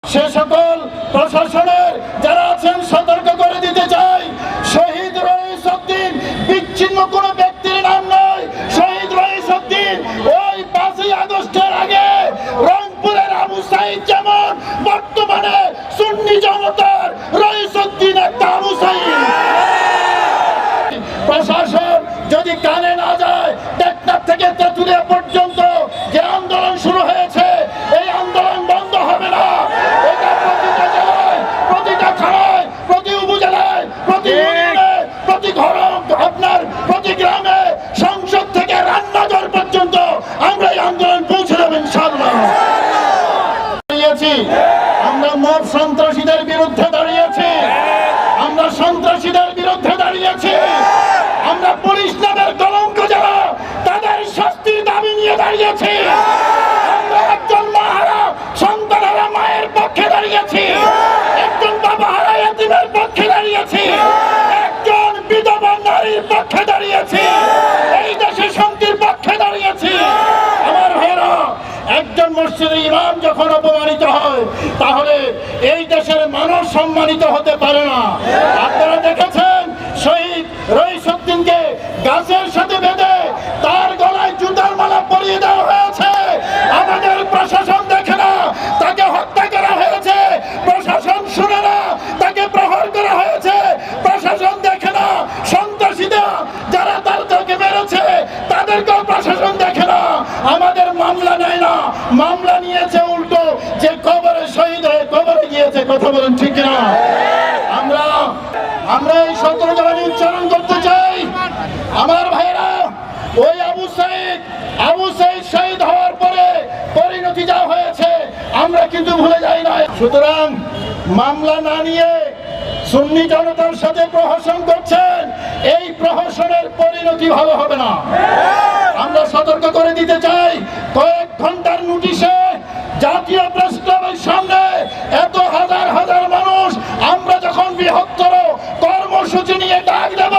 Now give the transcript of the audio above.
সে সকল প্রশাসনের যারা আছেন সতর্ক করে দিতে চাই, শহীদ রইস উদ্দিন বিচ্ছিন্ন কোনো ব্যক্তির নাম নয়। শহীদ রইস উদ্দিন ওই 5ই আগস্টের আগে রংপুরের আবু সাইদ যেমন, বর্তমানে সুন্নি জনতার রইস উদ্দিন একটা আবু সাইদ। প্রশাসন যদি কানে না যায়, টেকনাফ থেকে তেঁতুলিয়া পর্যন্ত যে আন্দোলন শুরু হয়েছে, এই আন্দোলন বন্ধ হবে না। এটা প্রতিটা জেলায়, প্রতিটা থানায়, প্রতি উপজেলায়, প্রতি ইউনিয়নে, প্রতি ঘর, আপনার প্রতি গ্রামে, সংসদ থেকে রান্নাঘর পর্যন্ত আমরা এই আন্দোলন পৌঁছে দেব ইনশাআল্লাহ। আমরা মব সন্ত্রাসীদের বিরুদ্ধে দাঁড়িয়েছি, আমরা সন্ত্রাসীদের বিরুদ্ধে দাঁড়িয়েছি, আমরা পুলিশ নামের কলঙ্ক যারা তাদের শাস্তির দাবি নিয়ে দাঁড়িয়েছি, আমরা একজন মাহারা সন্তানেরা মায়ের পক্ষে দাঁড়িয়েছি, একজন বাবাহারা এতিমের পক্ষে দাঁড়িয়েছি, একজন বিধবা নারীর পক্ষে দাঁড়িয়েছি, এই দেশে শান্তির পক্ষে দাঁড়িয়েছি। আমার ভাইরা, একজন মসজিদের ইমাম যখন অপমানিত হয়, তাহলে এই দেশের মানুষ সম্মানিত হতে পারে না। আপনারা দেখেছেন শহীদ রইস উদ্দিনকে গাছের সাথে বেঁধে তার গলায় জুতার মালা পরিয়ে দেওয়া হয়েছে। আমাদের প্রশাসন দেখে না, তাকে হত্যা করা হয়েছে, প্রশাসন শুনে না, তাকে প্রহার করা হয়েছে, প্রশাসন দেখে না, সন্ত্রাসীরা যারা তাকে মেরেছে তাদেরকেও প্রশাসন দেখে না। আমাদের মামলা নেয় না, মামলা নিয়েছে উল্টো যে কবরে শহীদ হয়ে কবরে গিয়েছে। কথা বলেন ঠিক না? আমরা এই সতর্কতা উচ্চারণ করতে চাই। আমার ভাইরা, ওই আবু সাইদ শহীদ হওয়ার পরে পরিণতি যা হয়েছে আমরা কিন্তু ভুলে যাই না। সুতরাং মামলা না নিয়ে সুন্নি জনতার সাথে প্রহসন করছেন, এই প্রহসনের পরিণতি ভালো হবে না। আমরা সতর্ক করে দিতে চাই, কয়েক ঘন্টার নোটিশে জাতীয় প্রেস ক্লাবের সামনে এত হাজার হাজার মানুষ আমরা যখন বৃহত্তর কর্মসূচি নিয়ে ডাক দেব,